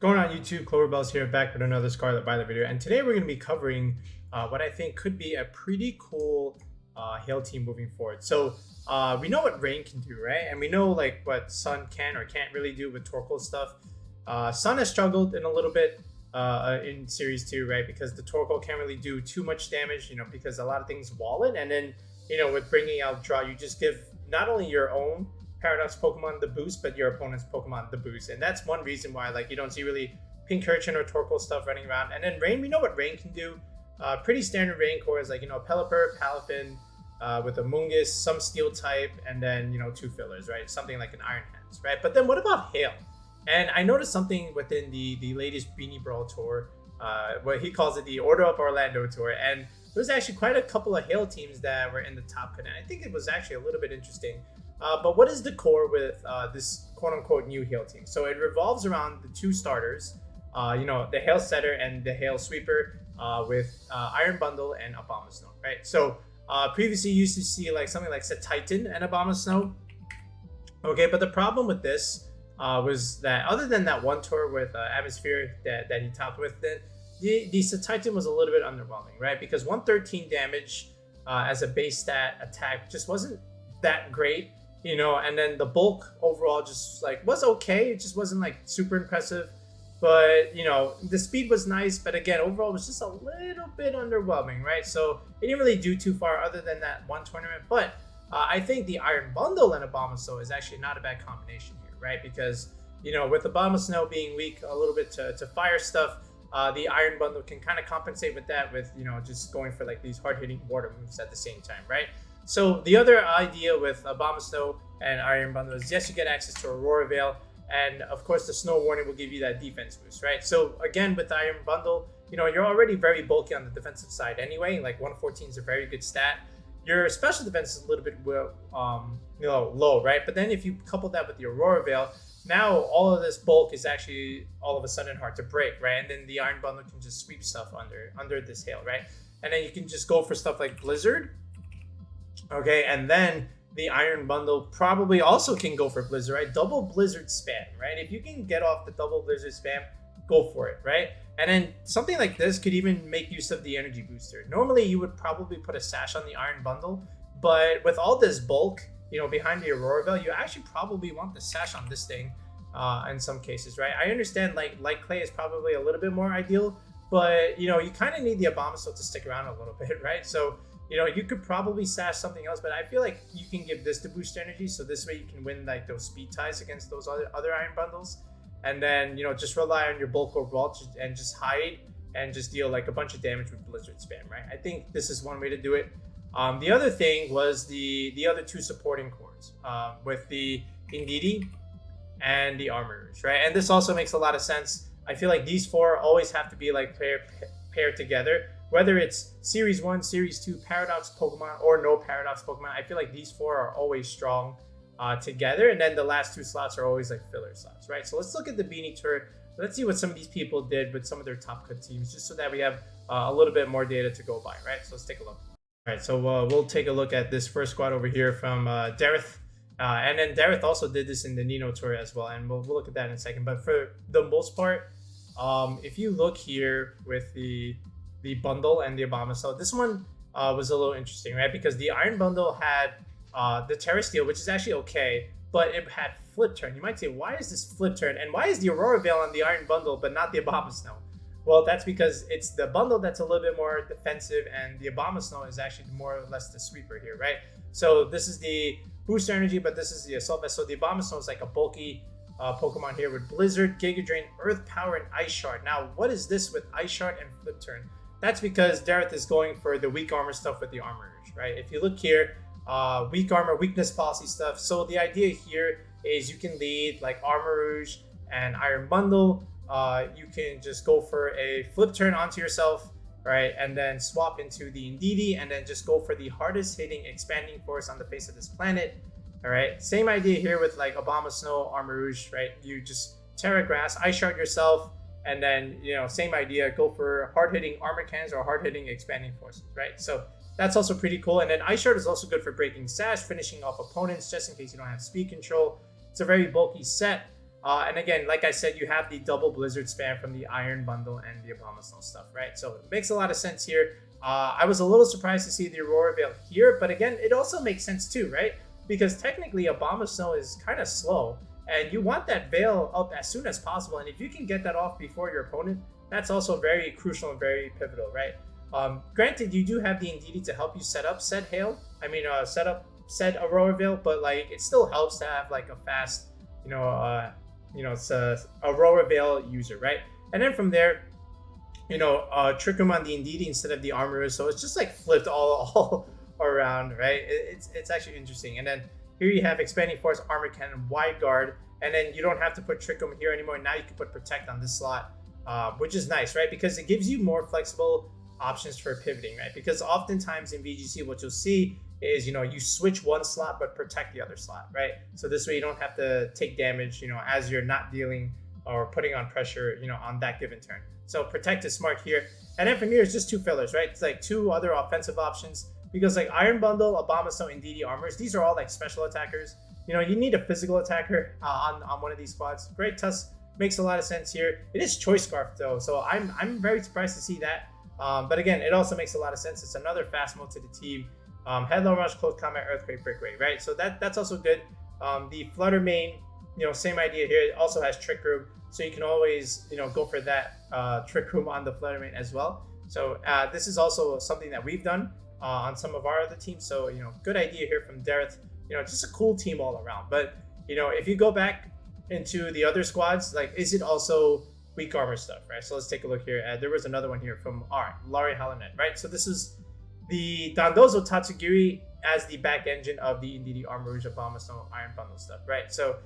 Going on YouTube, Cloverbell's here, back with another Scarlet Violet video, and today we're going to be covering what I think could be a pretty cool Hail team moving forward. So we know what Rain can do, right? And we know like what Sun can or can't really do with Torkoal stuff. Sun has struggled in a little bit in Series 2, right? Because the Torkoal can't really do too much damage, because a lot of things wall it, and then, with bringing out Draw, you just give not only your own Paradox Pokemon the boost, but your opponent's Pokemon the boost. And that's one reason why you don't see really Pincurchin or Torkoal stuff running around. And then Rain, we know what Rain can do. Pretty standard Rain core is Pelipper, Palafin with a Mungus, some Steel type, and then, 2 fillers, right? Something like an Iron Hands, right? But then what about Hail? And I noticed something within the latest Beanie Brawl tour, what he calls it the Order of Orlando tour. And there's actually quite a couple of Hail teams that were in the top cut. And I think it was actually a little bit interesting. But what is the core with this quote-unquote new Hail team? So it revolves around the 2 starters, the Hail Setter and the Hail Sweeper with Iron Bundle and abomasnow, right? So previously you used to see something like Titan and abomasnow. Okay, but the problem with this was that other than that one tour with Atmosphere that he topped with, the Titan was a little bit underwhelming, right? Because 113 damage as a base stat attack just wasn't that great. And then the bulk overall just was okay. It just wasn't super impressive, but the speed was nice, but again, overall it was just a little bit underwhelming, right? So it didn't really do too far other than that one tournament. But I think the Iron Bundle and abomasnow is actually not a bad combination here, right? Because with abomasnow being weak a little bit to fire stuff, the Iron Bundle can kind of compensate with that, with just going for these hard-hitting water moves at the same time, right? So the other idea with abomasnow and Iron Bundle is, yes, you get access to Aurora Veil, and of course the Snow Warning will give you that defense boost, right? So again, with the Iron Bundle, you're already very bulky on the defensive side anyway. 114 is a very good stat. Your special defense is a little bit low, right? But then if you couple that with the Aurora Veil, now all of this bulk is actually all of a sudden hard to break, right? And then the Iron Bundle can just sweep stuff under this Hail, right? And then you can just go for stuff like Blizzard. Okay, and then the Iron Bundle probably also can go for Blizzard, right? Double Blizzard spam, right? If you can get off the double Blizzard spam, go for it, right? And then something like this could even make use of the energy booster. Normally, you would probably put a sash on the Iron Bundle, but with all this bulk, behind the Aurora Veil, you actually probably want the sash on this thing in some cases, right? I understand Light Clay is probably a little bit more ideal, but you kind of need the abomasnow to stick around a little bit, right? So you could probably sash something else, but I feel like you can give this to boost energy, so this way you can win those speed ties against those other Iron Bundles, and then just rely on your bulk overall and just hide and just deal a bunch of damage with Blizzard spam, right? I think this is one way to do it. The other thing was the other 2 supporting cores with the Indeedee and the Armorers, right? And this also makes a lot of sense. I feel like these 4 always have to be paired together. Whether it's Series 1, Series 2, Paradox Pokemon, or no Paradox Pokemon, I feel like these 4 are always strong together. And then the last 2 slots are always filler slots, right? So let's look at the Beanie Tour. Let's see what some of these people did with some of their top cut teams, just so that we have a little bit more data to go by, right? So let's take a look. All right, so we'll take a look at this first squad over here from Dareth. And then Dareth also did this in the Nino Tour as well, and we'll look at that in a second. But for the most part, if you look here with the bundle and the abomasnow, this one was a little interesting, right? Because the Iron Bundle had the Terra Steel, which is actually okay, but it had Flip Turn. You might say, why is this Flip Turn? And why is the Aurora Veil on the Iron Bundle, but not the abomasnow? Well, that's because it's the bundle that's a little bit more defensive, and the abomasnow is actually more or less the sweeper here, right? So this is the boost energy, but this is the assault vest. So the abomasnow is a bulky Pokemon here with Blizzard, Giga Drain, Earth Power, and Ice Shard. Now, what is this with Ice Shard and Flip Turn? That's because Dareth is going for the weak armor stuff with the Armorers, right? If you look here, weak armor, weakness policy stuff. So the idea here is you can lead Armorers and Iron Bundle. You can just go for a Flip Turn onto yourself, right? And then swap into the Indeedee, and then just go for the hardest hitting expanding force on the face of this planet. All right, same idea here with abomasnow, Armorers, right? You just Terra Grass, Ice Shard yourself, and then same idea, go for hard-hitting armor cans or hard-hitting expanding forces, right? So that's also pretty cool. And then Ice Shard is also good for breaking sash, finishing off opponents, just in case you don't have speed control. It's a very bulky set. And again, like I said, you have the double blizzard spam from the iron bundle and the abomasnow stuff, right? So it makes a lot of sense here. I was a little surprised to see the Aurora Veil here, but again, it also makes sense too, right? Because technically abomasnow is kind of slow, and you want that veil up as soon as possible. And if you can get that off before your opponent, that's also very crucial and very pivotal, right? Granted, you do have the Indeedee to help you set up said hail. Set up said Aurora Veil, but like it still helps to have like a fast, it's a Aurora Veil user, right? And then from there, Trick Room on the Indeedee instead of the Armorer, so it's just like flipped all around, right? It's actually interesting. And then here you have Expanding Force, Armor Cannon, Wide Guard, and then you don't have to put Trick Room here anymore. Now you can put Protect on this slot, which is nice, right? Because it gives you more flexible options for pivoting, right? Because oftentimes in VGC, what you'll see is, you switch one slot but protect the other slot, right? So this way you don't have to take damage, as you're not dealing or putting on pressure, on that given turn. So protect is smart here. And then from here, it's just two fillers, right? It's like two other offensive options because like Iron Bundle, Abomasnow, Indeedee Armors, these are all like special attackers. You need a physical attacker on one of these squads. Great Tusk makes a lot of sense here. It is Choice Scarf though, so I'm very surprised to see that. But again, it also makes a lot of sense. It's another fast mode to the team. Headlong Rush, Close Combat, Earthquake, Brick Ray, right? So that's also good. The Flutter main, same idea here. It also has Trick Room, so you can always, go for that Trick Room on the Flutter main as well. So this is also something that we've done on some of our other teams. So, good idea here from Dareth. Just a cool team all around. But, if you go back into the other squads, like, is it also weak armor stuff, right? So let's take a look here. There was another one here from Laurie Halanet, right? So this is the Dondozo Tatsugiri as the back engine of the Indeedee Armor Rouge, Abomasnow, Iron Bundle stuff, right? So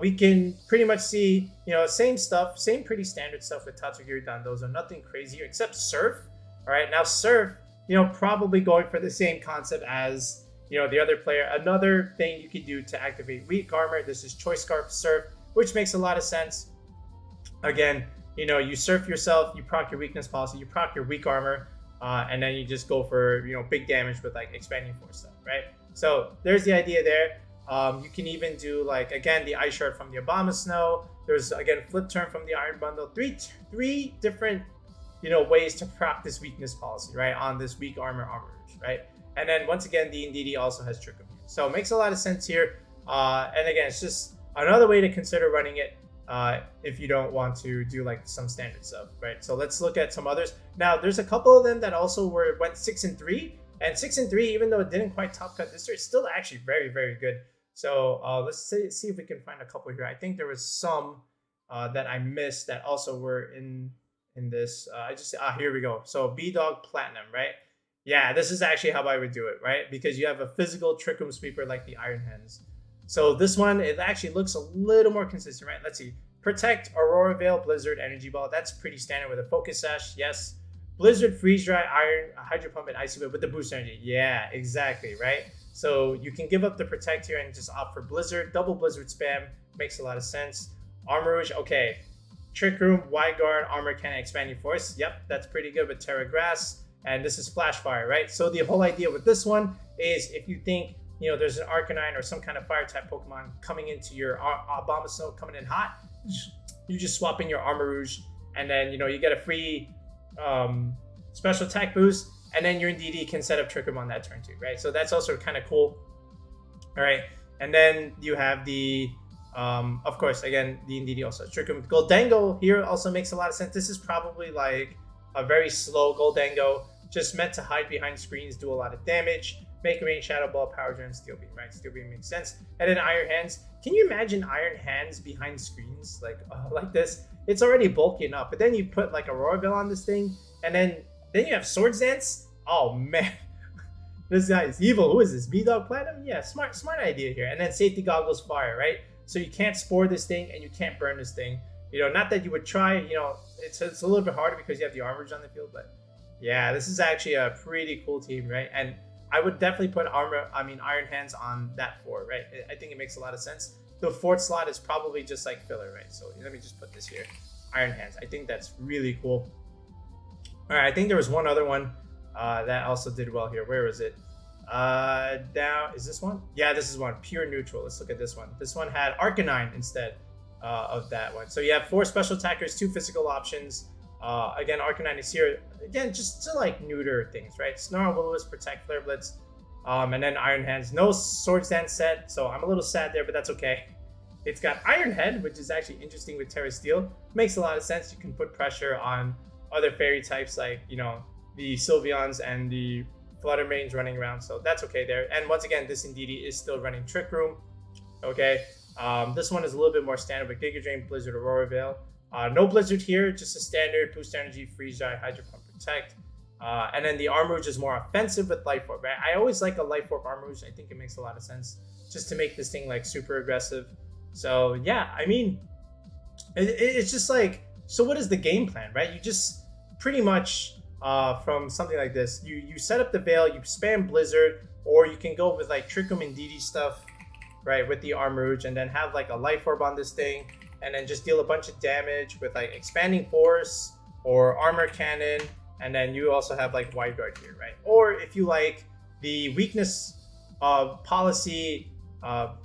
we can pretty much see, same stuff, same pretty standard stuff with Tatsugiri Dondozo, nothing crazy here except Surf. All right, now Surf, probably going for the same concept as, the other player. Another thing you could do to activate weak armor, this is Choice Scarf Surf, which makes a lot of sense. Again, you surf yourself, you proc your weakness policy, you proc your weak armor, and then you just go for, big damage with like Expanding Force stuff, right? So there's the idea there. You can even do like, again, the Ice Shard from the Abomasnow. There's, again, Flip Turn from the Iron Bundle. Three different, ways to proc this weakness policy, right? On this weak armor Rouge, right? And then once again, the Indeedee also has Trick Room here. So it makes a lot of sense here. And again, it's just another way to consider running it. If you don't want to do like some standard stuff, right? So let's look at some others. Now, there's a couple of them that also went 6-3, and 6-3, even though it didn't quite top cut this year, it's still actually very, very good. So let's see if we can find a couple here. I think there was some that I missed that also were in this. Here we go. So B-Dog Platinum, right? Yeah, this is actually how I would do it, right? Because you have a physical Trick Room sweeper like the Iron Hands. So this one, it actually looks a little more consistent, right? Let's see. Protect, Aurora Veil, Blizzard, Energy Ball. That's pretty standard with a Focus Sash. Yes. Blizzard, Freeze Dry, Iron, Hydro Pump, and Icy Whip with the Boost Energy. Yeah, exactly, right? So you can give up the Protect here and just opt for Blizzard. Double Blizzard spam. Makes a lot of sense. Armor Rouge, okay. Trick Room, Wide Guard, Armor Cannon, Expanding Force. Yep, that's pretty good with Terra Grass. And this is Flash Fire, right? So the whole idea with this one is if you think, there's an Arcanine or some kind of fire type Pokemon coming into your Abomasnow coming in hot, you just swap in your Armor Rouge, and then, you get a free special attack boost, and then your Indeedee can set up Trick Room on that turn too, right? So that's also kind of cool. All right. And then you have the, of course, again, the Indeedee also has Trick Room. Goldango here also makes a lot of sense. This is probably like a very slow Goldango, just meant to hide behind screens, do a lot of damage. Make a Rain, Shadow Ball, Power Gem, Steel Beam, right? Steel Beam makes sense. And then Iron Hands. Can you imagine Iron Hands behind screens like this? It's already bulky enough, but then you put like Aurora Veil on this thing, and then you have Swords Dance. Oh man, this guy is evil. Who is this? B-Dog Platinum? Yeah, smart idea here. And then Safety Goggles Fire, right? So you can't spore this thing and you can't burn this thing. Not that you would try. It's a little bit harder because you have the Armor on the field, but yeah, this is actually a pretty cool team, right? And I would definitely put Iron Hands on that 4, right? I think it makes a lot of sense. The 4th slot is probably just like filler, right? So let me just put this here. Iron Hands. I think that's really cool. All right, I think there was one other one that also did well here. Where is it? Now, is this one? Yeah, this is one. Pure Neutral. Let's look at this one. This one had Arcanine instead. of that one. So you have 4 special attackers, 2 physical options. Again, Arcanine is here again just to like neuter things, right? Snarl, Will-O-Wisp, Protect, Flare Blitz, and then Iron Hands. No Swords Dance set, so I'm a little sad there, but that's okay. It's got Iron Head, which is actually interesting with Terra Steel. Makes a lot of sense. You can put pressure on other fairy types like, you know, the Sylveons and the Flutter Mains running around, so that's okay there. And once again, this Indeedee is still running Trick Room. Okay, this one is a little bit more standard with Giga Drain, Blizzard, Aurora Veil. No Blizzard here, just a standard Boost Energy, Freeze Dry, Hydro Pump, Protect. And then the Armouge is more offensive with Life Orb, right? I always like a Life Orb Armouge. I think it makes a lot of sense just to make this thing like super aggressive. So yeah, I mean, it's just like, so what is the game plan, right? You just pretty much from something like this, you set up the Veil, you spam Blizzard, or you can go with like Trick Room and Indeedee stuff, right, with the Armouge, and then have like a Life Orb on this thing, and then just deal a bunch of damage with like Expanding Force or Armor Cannon, and then you also have like Wide Guard here, right? Or if you like the weakness policy,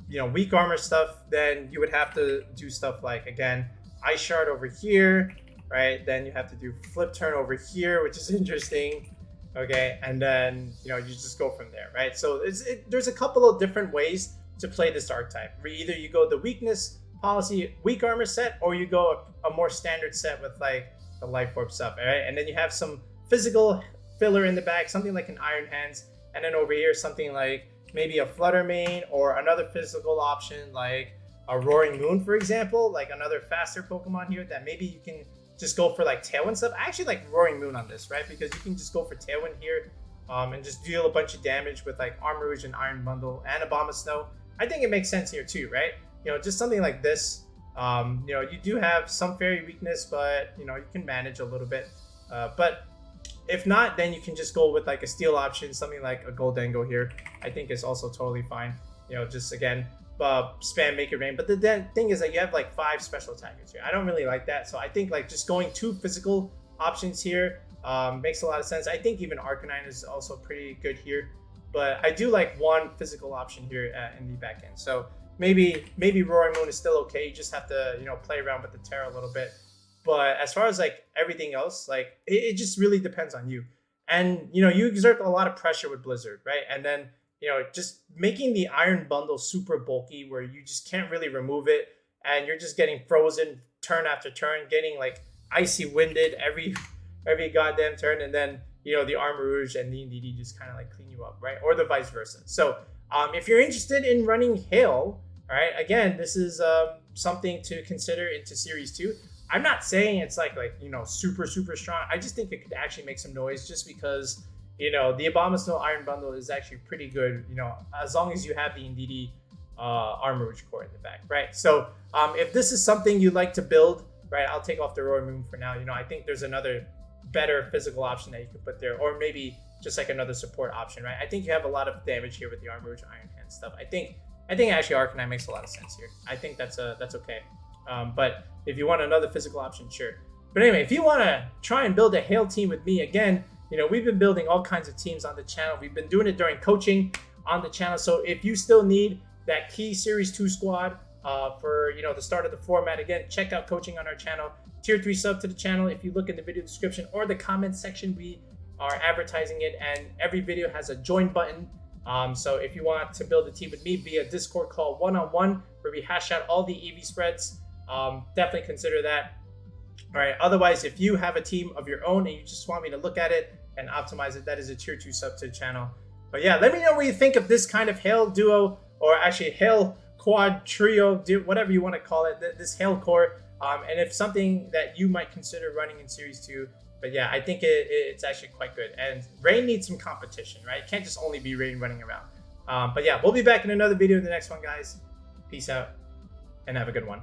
you know, weak armor stuff, then you would have to do stuff like, again, Ice Shard over here, right? Then you have to do Flip Turn over here, which is interesting, okay? And then, you know, you just go from there, right? So there's a couple of different ways to play this archetype. Either you go the weakness policy, weak armor set, or you go a more standard set with like the Life Orb stuff, all right? And then you have some physical filler in the back, something like an Iron Hands, and then over here something like maybe a Flutter Mane or another physical option like a Roaring Moon, for example, like another faster Pokemon here that maybe you can just go for like Tailwind stuff. I actually like Roaring Moon on this, right? Because you can just go for Tailwind here and just deal a bunch of damage with like Armouge and Iron Bundle and abomasnow. I think it makes sense here too, right? You know, just something like this. You know, you do have some fairy weakness, but you know, you can manage a little bit. But if not, then you can just go with like a steel option, something like a Goldengo here. I think is also totally fine. You know, just again, spam Make It Rain. But the thing is that you have like 5 special attackers here. I don't really like that. So I think like just going 2 physical options here makes a lot of sense. I think even Arcanine is also pretty good here. But I do like 1 physical option here in the back end. So maybe Roaring Moon is still okay. You just have to, you know, play around with the Terra a little bit. But as far as like everything else, like it just really depends on you. And, you know, you exert a lot of pressure with Blizzard, right? And then, you know, just making the Iron Bundle super bulky where you just can't really remove it. And you're just getting frozen turn after turn, getting like icy winded every goddamn turn. And then, you know, the Armouge and the Indeedee just kind of like clean you up, right? Or the vice versa. So if you're interested in running Hail, all right, again, this is something to consider into Series 2. I'm not saying it's like you know, super strong. I just think it could actually make some noise just because, you know, the abomasnow Iron Bundle is actually pretty good, you know, as long as you have the Indeedee Armouge core in the back, right? So if this is something you'd like to build, right, I'll take off the Roaring Moon for now. You know, I think there's another better physical option that you could put there, or maybe just like another support option, right? I think you have a lot of damage here with the Armouge Iron Hand stuff. I think actually Arcanine makes a lot of sense here. I think that's okay. But if you want another physical option, sure. But anyway, if you want to try and build a Hail team with me, again, you know, we've been building all kinds of teams on the channel. We've been doing it during coaching on the channel. So if you still need that key Series 2 squad for, you know, the start of the format, again, check out coaching on our channel. Tier 3 sub to the channel. If you look in the video description or the comment section, we are advertising it, and every video has a join button. So if you want to build a team with me via Discord call one-on-one, where we hash out all the EV spreads, definitely consider that. All right, otherwise, if you have a team of your own and you just want me to look at it and optimize it, that is a tier 2 sub to the channel. But yeah, let me know what you think of this kind of Hail duo, or actually Hail quad trio, whatever you want to call it, this Hail core, and if something that you might consider running in Series 2. But yeah, I think it's actually quite good. And Rain needs some competition, right? It can't just only be Rain running around. But yeah, we'll be back in another video in the next one, guys. Peace out and have a good one.